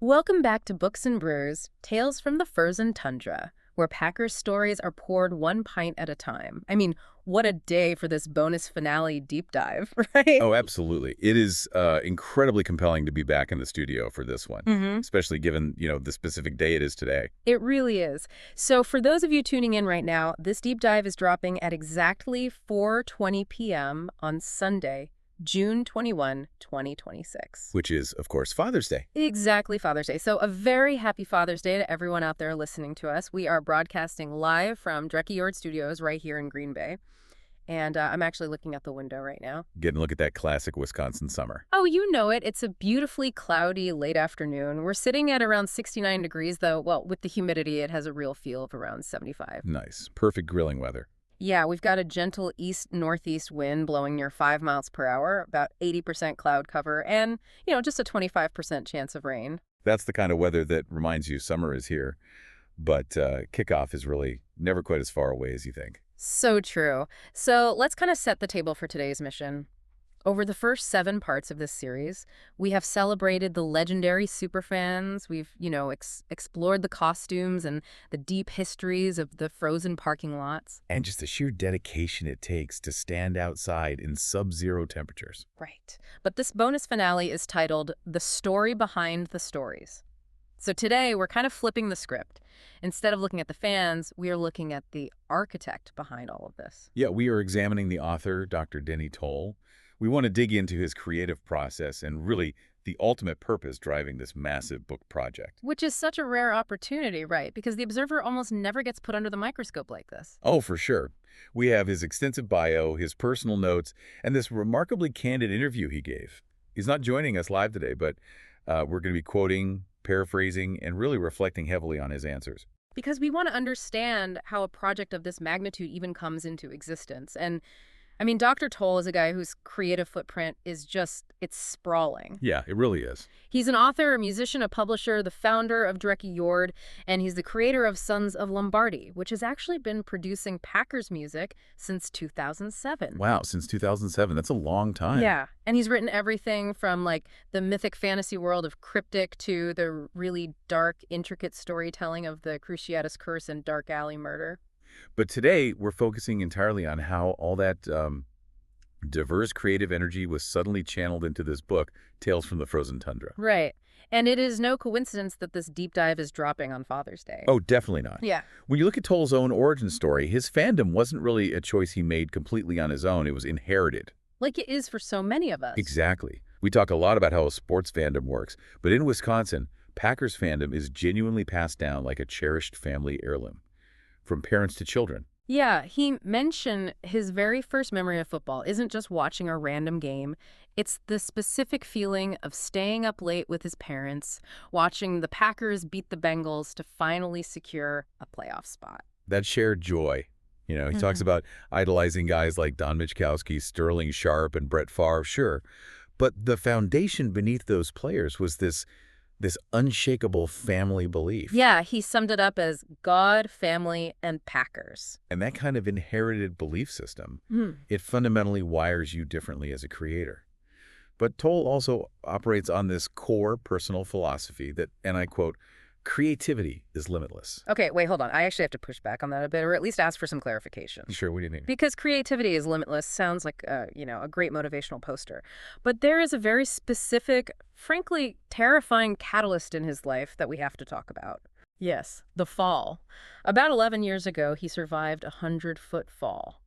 Welcome back to Books and Brews, Tales from the Frozen Tundra, where Packers' stories are poured one pint at a time. I mean, what a day for this bonus finale deep dive, right? Oh, absolutely. It is incredibly compelling to be back in the studio for this one, Mm-hmm. especially given, the specific day it is today. It really is. So for those of you tuning in right now, this deep dive is dropping at exactly 4:20 p.m. on Sunday, June 21, 2026. Which is, of course, Father's Day. Exactly, Father's Day. So a very happy Father's Day to everyone out there listening to us. We are broadcasting live from Drecke Yard Studios right here in Green Bay. And I'm actually looking out the window right now. Getting a look at that classic Wisconsin summer. Oh, you know it. It's a beautifully cloudy late afternoon. We're sitting at around 69 degrees, though. Well, with the humidity, it has a real feel of around 75. Nice. Perfect grilling weather. Yeah, we've got a gentle east-northeast wind blowing near 5 miles per hour, about 80% cloud cover, and, just a 25% chance of rain. That's the kind of weather that reminds you summer is here. But kickoff is really never quite as far away as you think. So true. So let's kind of set the table for today's mission. Over the first 7 parts of this series, we have celebrated the legendary superfans. We've, explored the costumes and the deep histories of the frozen parking lots. And just the sheer dedication it takes to stand outside in sub-zero temperatures. Right. But this bonus finale is titled The Story Behind the Stories. So today, we're kind of flipping the script. Instead of looking at the fans, we are looking at the architect behind all of this. Yeah, we are examining the author, Dr. Denni Towle. We want to dig into his creative process and really the ultimate purpose driving this massive book project. Which is such a rare opportunity, right? Because the observer almost never gets put under the microscope like this. Oh, for sure. We have his extensive bio, his personal notes, and this remarkably candid interview he gave. He's not joining us live today, but we're going to be quoting, paraphrasing, and really reflecting heavily on his answers. Because we want to understand how a project of this magnitude even comes into existence. And Dr. Towle is a guy whose creative footprint is it's sprawling. Yeah, it really is. He's an author, a musician, a publisher, the founder of Drecke Yard, and he's the creator of Sons of Lombardi, which has actually been producing Packers music since 2007. Wow, since 2007. That's a long time. Yeah, and he's written everything from, the mythic fantasy world of Cryptic to the really dark, intricate storytelling of the Cruciatus Curse and Dark Alley Murder. But today, we're focusing entirely on how all that diverse creative energy was suddenly channeled into this book, Tales from the Frozen Tundra. Right. And it is no coincidence that this deep dive is dropping on Father's Day. Oh, definitely not. Yeah. When you look at Towle's own origin story, his fandom wasn't really a choice he made completely on his own. It was inherited. Like it is for so many of us. Exactly. We talk a lot about how a sports fandom works, but in Wisconsin, Packers fandom is genuinely passed down like a cherished family heirloom, from parents to children. Yeah, he mentioned his very first memory of football isn't just watching a random game. It's the specific feeling of staying up late with his parents, watching the Packers beat the Bengals to finally secure a playoff spot. That shared joy. He talks about idolizing guys like Don Michkowski, Sterling Sharp, and Brett Favre, sure. But the foundation beneath those players was this unshakable family belief. Yeah, he summed it up as God, family, and Packers. And that kind of inherited belief system, Hmm. it fundamentally wires you differently as a creator. But Towle also operates on this core personal philosophy that, and I quote, creativity is limitless. Okay, wait, hold on. I actually have to push back on that a bit, or at least ask for some clarification. Sure, what do you mean? Because creativity is limitless sounds like, a great motivational poster. But there is a very specific, frankly, terrifying catalyst in his life that we have to talk about. Yes, the fall. About 11 years ago, he survived a 100-foot fall.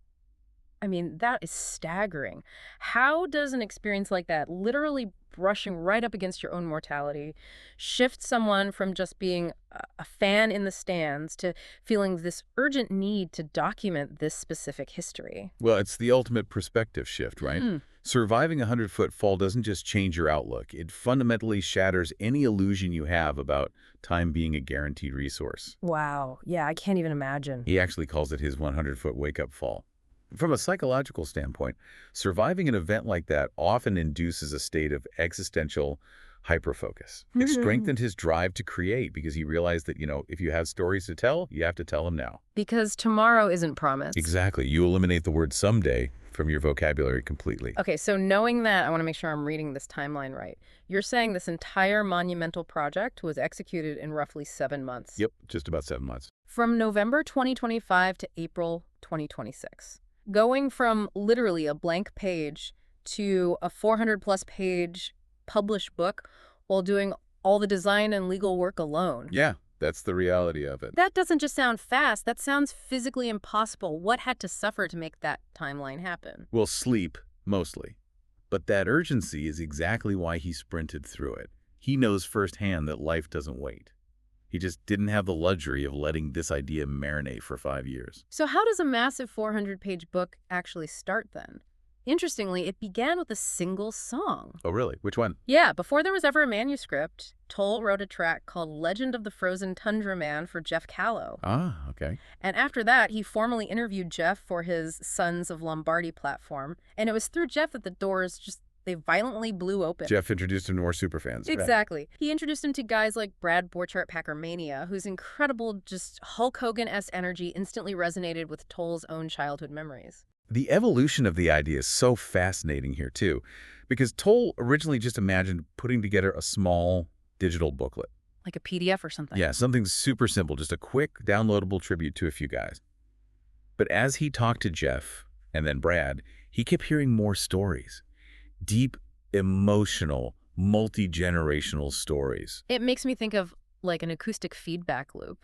That is staggering. How does an experience like that, literally brushing right up against your own mortality, shift someone from just being a fan in the stands to feeling this urgent need to document this specific history? Well, it's the ultimate perspective shift, right? Surviving a 100-foot fall doesn't just change your outlook. It fundamentally shatters any illusion you have about time being a guaranteed resource. Wow. Yeah, I can't even imagine. He actually calls it his 100-foot wake-up fall. From a psychological standpoint, surviving an event like that often induces a state of existential hyperfocus. It strengthened his drive to create because he realized that, if you have stories to tell, you have to tell them now. Because tomorrow isn't promised. Exactly. You eliminate the word someday, from your vocabulary completely. Okay, so knowing that, I want to make sure I'm reading this timeline right. You're saying this entire monumental project was executed in roughly 7 months. Yep, just about 7 months. From November 2025 to April 2026. Going from literally a blank page to a 400-plus page published book while doing all the design and legal work alone. Yeah, that's the reality of it. That doesn't just sound fast, that sounds physically impossible. What had to suffer to make that timeline happen? Well, sleep, mostly. But that urgency is exactly why he sprinted through it. He knows firsthand that life doesn't wait. He just didn't have the luxury of letting this idea marinate for 5 years. So how does a massive 400-page book actually start then? Interestingly, it began with a single song. Oh, really? Which one? Yeah, before there was ever a manuscript, Towle wrote a track called Legend of the Frozen Tundra Man for Jeff Kahlow. Ah, okay. And after that, he formally interviewed Jeff for his Sons of Lombardi platform. And it was through Jeff that the doors they violently blew open. Jeff introduced him to more superfans. Exactly. He introduced him to guys like Brad Borchardt Packermania, whose incredible, just Hulk Hogan-esque energy instantly resonated with Towle's own childhood memories. The evolution of the idea is so fascinating here, too, because Towle originally just imagined putting together a small digital booklet. Like a PDF or something. Yeah, something super simple, just a quick, downloadable tribute to a few guys. But as he talked to Jeff and then Brad, he kept hearing more stories. Deep, emotional, multi-generational stories. It makes me think of like an acoustic feedback loop.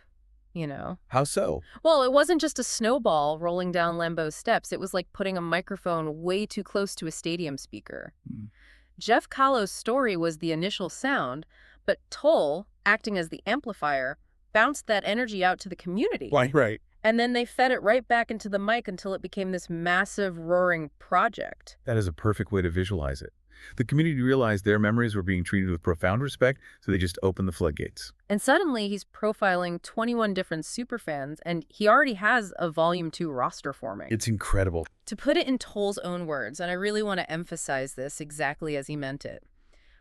You know? How so? Well, it wasn't just a snowball rolling down Lambeau's steps. It was like putting a microphone way too close to a stadium speaker. Jeff Kahlow's story was the initial sound, but Towle, acting as the amplifier, bounced that energy out to the community. Right. And then they fed it right back into the mic until it became this massive, roaring project. That is a perfect way to visualize it. The community realized their memories were being treated with profound respect, so they just opened the floodgates. And suddenly, he's profiling 21 different superfans, and he already has a Volume 2 roster forming. It's incredible. To put it in Towle's own words, and I really want to emphasize this exactly as he meant it,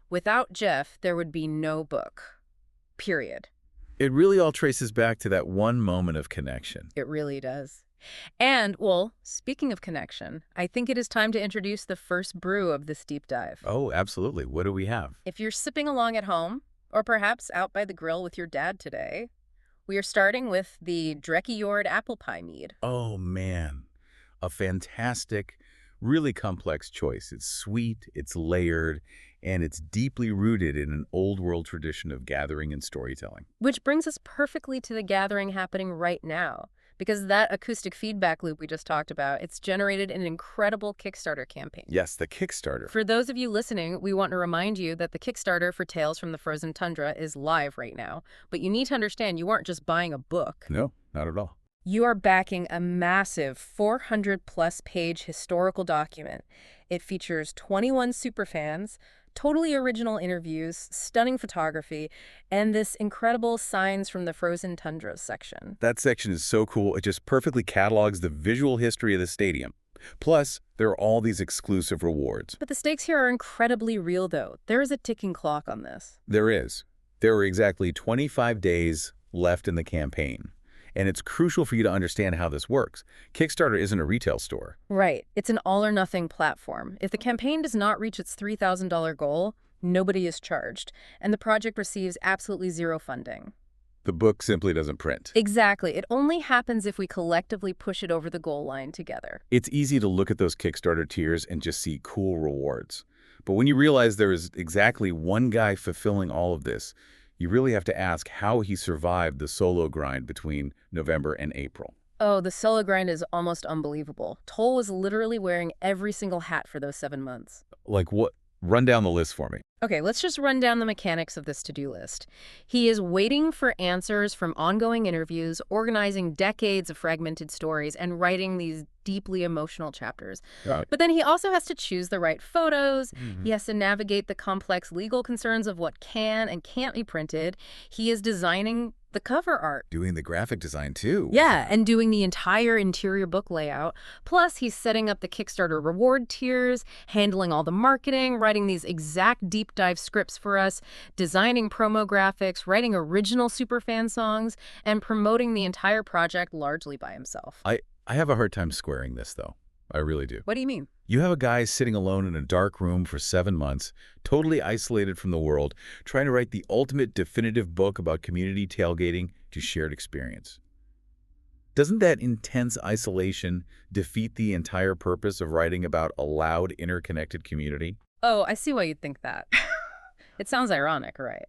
without Jeff, there would be no book. Period. It really all traces back to that one moment of connection. It really does. And, well, speaking of connection, I think it is time to introduce the first brew of this deep dive. Oh, absolutely. What do we have? If you're sipping along at home, or perhaps out by the grill with your dad today, we are starting with the Drekkigjord apple pie mead. Oh, man. A fantastic, really complex choice. It's sweet, it's layered, and it's deeply rooted in an old-world tradition of gathering and storytelling. Which brings us perfectly to the gathering happening right now. Because that acoustic feedback loop we just talked about, it's generated an incredible Kickstarter campaign. Yes, the Kickstarter. For those of you listening, we want to remind you that the Kickstarter for Tales from the Frozen Tundra is live right now. But you need to understand you aren't just buying a book. No, not at all. You are backing a massive 400-plus page historical document. It features 21 superfans, totally original interviews, stunning photography, and this incredible Signs from the Frozen Tundra section. That section is so cool. It just perfectly catalogs the visual history of the stadium. Plus, there are all these exclusive rewards. But the stakes here are incredibly real, though. There is a ticking clock on this. There is. There are exactly 25 days left in the campaign. And it's crucial for you to understand how this works. Kickstarter isn't a retail store. Right. It's an all-or-nothing platform. If the campaign does not reach its $3,000 goal, nobody is charged, and the project receives absolutely zero funding. The book simply doesn't print. Exactly. It only happens if we collectively push it over the goal line together. It's easy to look at those Kickstarter tiers and just see cool rewards. But when you realize there is exactly one guy fulfilling all of this, you really have to ask how he survived the solo grind between November and April. Oh, the solo grind is almost unbelievable. Towle was literally wearing every single hat for those 7 months. Like what? Run down the list for me. Okay, let's just run down the mechanics of this to-do list. He is waiting for answers from ongoing interviews, organizing decades of fragmented stories, and writing these deeply emotional chapters. But then he also has to choose the right photos. He has to navigate the complex legal concerns of what can and can't be printed. He is designing the cover art. Doing the graphic design, too. Yeah, and doing the entire interior book layout. Plus, he's setting up the Kickstarter reward tiers, handling all the marketing, writing these exact deep dive scripts for us, designing promo graphics, writing original superfan songs, and promoting the entire project largely by himself. I have a hard time squaring this, though. I really do. What do you mean? You have a guy sitting alone in a dark room for 7 months, totally isolated from the world, trying to write the ultimate definitive book about community tailgating to shared experience. Doesn't that intense isolation defeat the entire purpose of writing about a loud, interconnected community? Oh, I see why you'd think that. It sounds ironic, right?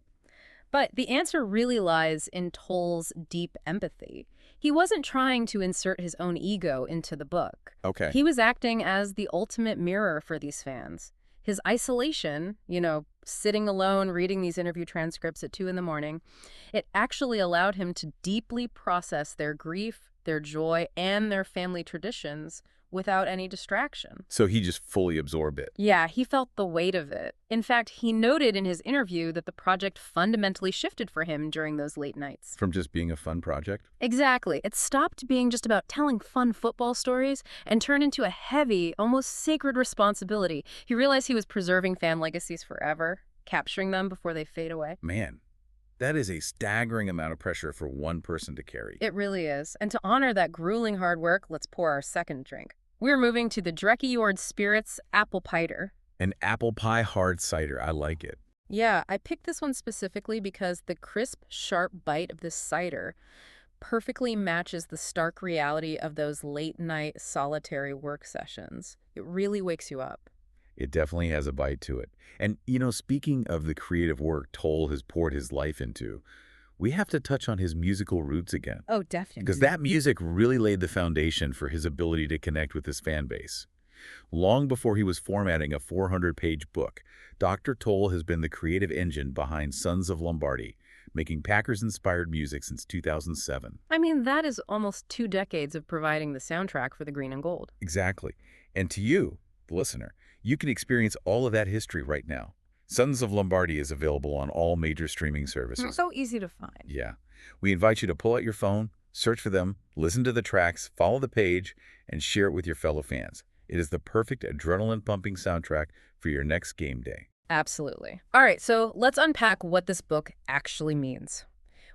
But the answer really lies in Towle's deep empathy. He wasn't trying to insert his own ego into the book. Okay. He was acting as the ultimate mirror for these fans. His isolation, sitting alone reading these interview transcripts at 2 in the morning, it actually allowed him to deeply process their grief, their joy, and their family traditions without any distraction. So he just fully absorbed it. Yeah, he felt the weight of it. In fact, he noted in his interview that the project fundamentally shifted for him during those late nights. From just being a fun project? Exactly. It stopped being just about telling fun football stories and turned into a heavy, almost sacred responsibility. He realized he was preserving fan legacies forever, capturing them before they fade away. Man, that is a staggering amount of pressure for one person to carry. It really is. And to honor that grueling hard work, let's pour our second drink. We're moving to the Dreckjord Spirits Apple Pider. An apple pie hard cider. I like it. Yeah, I picked this one specifically because the crisp, sharp bite of this cider perfectly matches the stark reality of those late-night solitary work sessions. It really wakes you up. It definitely has a bite to it. And, speaking of the creative work Towle has poured his life into, we have to touch on his musical roots again. Oh, definitely. Because that music really laid the foundation for his ability to connect with his fan base. Long before he was formatting a 400-page book, Dr. Towle has been the creative engine behind Sons of Lombardi, making Packers-inspired music since 2007. I mean, that is almost 2 decades of providing the soundtrack for the Green and Gold. Exactly. And to you, the listener, you can experience all of that history right now. Sons of Lombardi is available on all major streaming services. So easy to find. Yeah. We invite you to pull out your phone, search for them, listen to the tracks, follow the page, and share it with your fellow fans. It is the perfect adrenaline-pumping soundtrack for your next game day. Absolutely. All right, so let's unpack what this book actually means.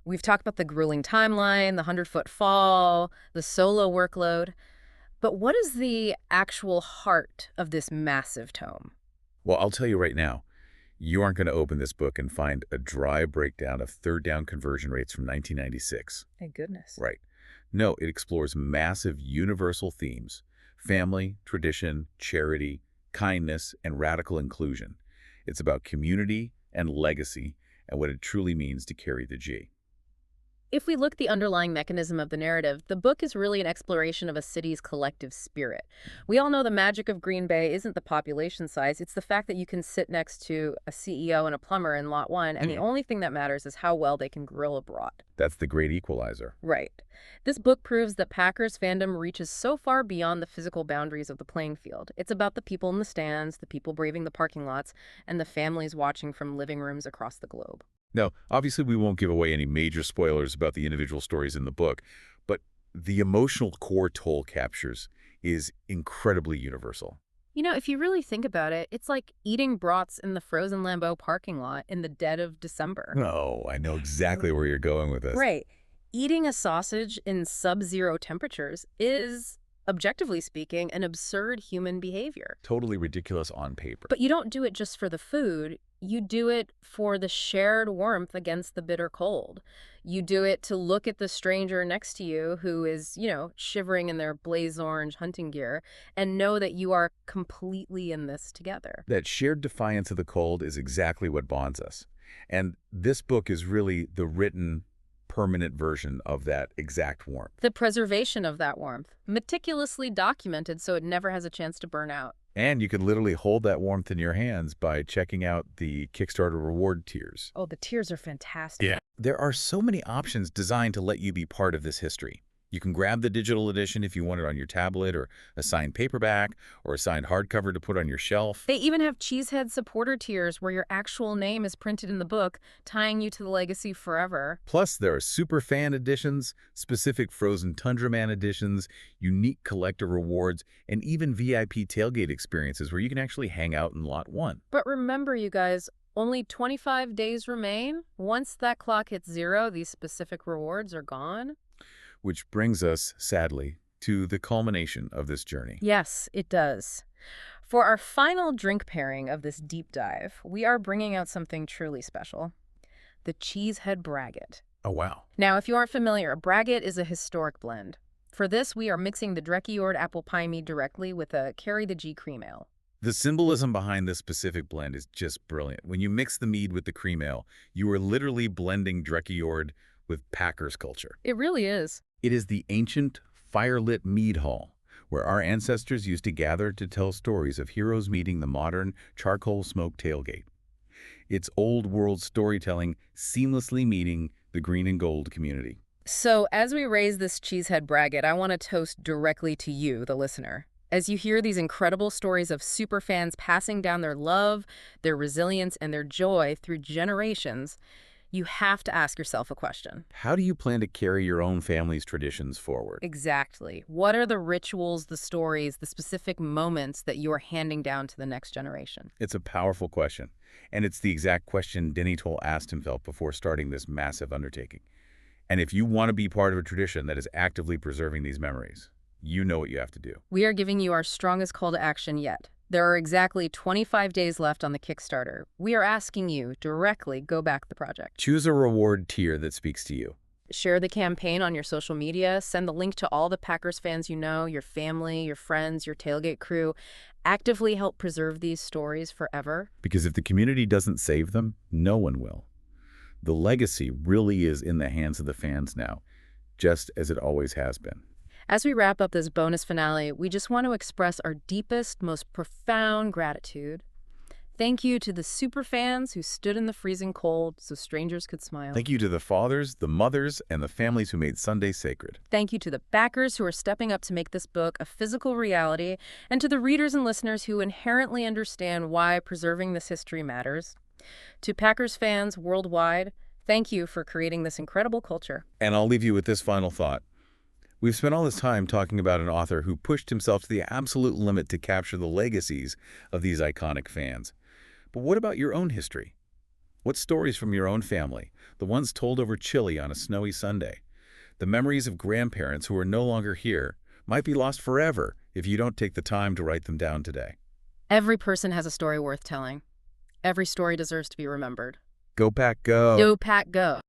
We've talked about the grueling timeline, the 100-foot fall, the solo workload. But what is the actual heart of this massive tome? Well, I'll tell you right now, you aren't going to open this book and find a dry breakdown of third down conversion rates from 1996. Thank goodness. Right. No, it explores massive universal themes: family, tradition, charity, kindness, and radical inclusion. It's about community and legacy and what it truly means to carry the G. If we look at the underlying mechanism of the narrative, the book is really an exploration of a city's collective spirit. We all know the magic of Green Bay isn't the population size, it's the fact that you can sit next to a CEO and a plumber in Lot 1, and the only thing that matters is how well they can grill abroad. That's the great equalizer. Right. This book proves that Packers fandom reaches so far beyond the physical boundaries of the playing field. It's about the people in the stands, the people braving the parking lots, and the families watching from living rooms across the globe. Now, obviously, we won't give away any major spoilers about the individual stories in the book, but the emotional core Towle captures is incredibly universal. If you really think about it, it's like eating brats in the frozen Lambeau parking lot in the dead of December. Oh, I know exactly where you're going with this. Right. Eating a sausage in sub-zero temperatures is, objectively speaking, an absurd human behavior. Totally ridiculous on paper. But you don't do it just for the food. You do it for the shared warmth against the bitter cold. You do it to look at the stranger next to you who is, shivering in their blaze orange hunting gear and know that you are completely in this together. That shared defiance of the cold is exactly what bonds us. And this book is really the written, permanent version of that exact warmth. The preservation of that warmth, meticulously documented so it never has a chance to burn out. And you can literally hold that warmth in your hands by checking out the Kickstarter reward tiers. Oh, the tiers are fantastic. Yeah. There are so many options designed to let you be part of this history. You can grab the digital edition if you want it on your tablet, or a signed paperback, or a signed hardcover to put on your shelf. They even have Cheesehead supporter tiers where your actual name is printed in the book, tying you to the legacy forever. Plus, there are super fan editions, specific Frozen Tundra Man editions, unique collector rewards, and even VIP tailgate experiences where you can actually hang out in Lot 1. But remember, you guys, only 25 days remain. Once that clock hits 0, these specific rewards are gone. Which brings us, sadly, to the culmination of this journey. Yes, it does. For our final drink pairing of this deep dive, we are bringing out something truly special. The Cheesehead Braggot. Oh, wow. Now, if you aren't familiar, a braggot is a historic blend. For this, we are mixing the Dreckyord apple pie mead directly with a Carry the G cream ale. The symbolism behind this specific blend is just brilliant. When you mix the mead with the cream ale, you are literally blending Dreckyord with Packers culture. It really is. It is the ancient, fire-lit mead hall, where our ancestors used to gather to tell stories of heroes meeting the modern charcoal smoke tailgate. It's old-world storytelling seamlessly meeting the green and gold community. So, as we raise this Cheesehead Braggot, I want to toast directly to you, the listener. As you hear these incredible stories of superfans passing down their love, their resilience, and their joy through generations, you have to ask yourself a question. How do you plan to carry your own family's traditions forward? Exactly. What are the rituals, the stories, the specific moments that you are handing down to the next generation? It's a powerful question, and it's the exact question Denni Towle asked himself before starting this massive undertaking. And if you want to be part of a tradition that is actively preserving these memories, you know what you have to do. We are giving you our strongest call to action yet. There are exactly 25 days left on the Kickstarter. We are asking you directly go back the project. Choose a reward tier that speaks to you. Share the campaign on your social media. Send the link to all the Packers fans you know, your family, your friends, your tailgate crew. Actively help preserve these stories forever. Because if the community doesn't save them, no one will. The legacy really is in the hands of the fans now, just as it always has been. As we wrap up this bonus finale, we just want to express our deepest, most profound gratitude. Thank you to the superfans who stood in the freezing cold so strangers could smile. Thank you to the fathers, the mothers, and the families who made Sunday sacred. Thank you to the backers who are stepping up to make this book a physical reality, and to the readers and listeners who inherently understand why preserving this history matters. To Packers fans worldwide, thank you for creating this incredible culture. And I'll leave you with this final thought. We've spent all this time talking about an author who pushed himself to the absolute limit to capture the legacies of these iconic fans. But what about your own history? What stories from your own family, the ones told over chili on a snowy Sunday? The memories of grandparents who are no longer here might be lost forever if you don't take the time to write them down today. Every person has a story worth telling. Every story deserves to be remembered. Go Pack, go! Go Pack, go!